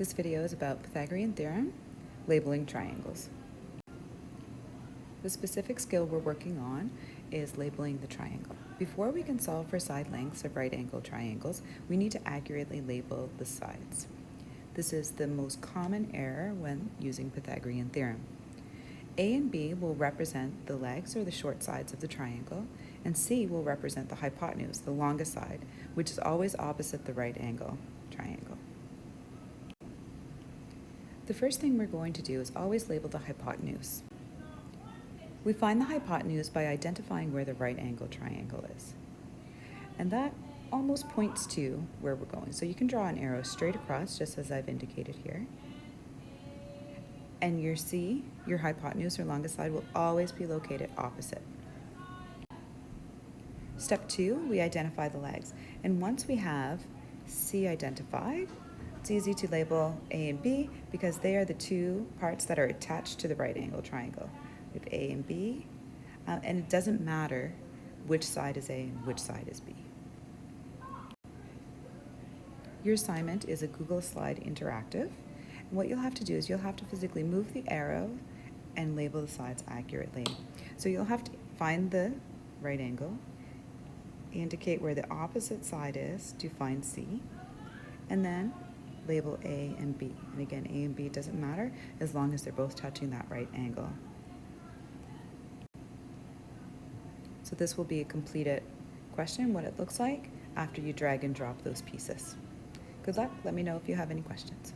This video is about Pythagorean theorem, labeling triangles. The specific skill we're working on is labeling the triangle. Before we can solve for side lengths of right-angled triangles, we need to accurately label the sides. This is the most common error when using Pythagorean theorem. A and B will represent the legs or the short sides of the triangle, and C will represent the hypotenuse, the longest side, which is always opposite the right angle triangle. The first thing we're going to do is always label the hypotenuse. We find the hypotenuse by identifying where the right angle triangle is. And that almost points to where we're going. So you can draw an arrow straight across, just as I've indicated here. And your C, your hypotenuse or longest side, will always be located opposite. Step 2, we identify the legs. And once we have C identified, it's easy to label A and B because they are the two parts that are attached to the right angle triangle. We have A and B, and it doesn't matter which side is A and which side is B. Your assignment is a Google Slide interactive. And what you'll have to do is you'll have to physically move the arrow and label the sides accurately. So you'll have to find the right angle, indicate where the opposite side is to find C, and then label A and B. And again, A and B doesn't matter as long as they're both touching that right angle. So this will be a completed question, what it looks like after you drag and drop those pieces. Good luck. Let me know if you have any questions.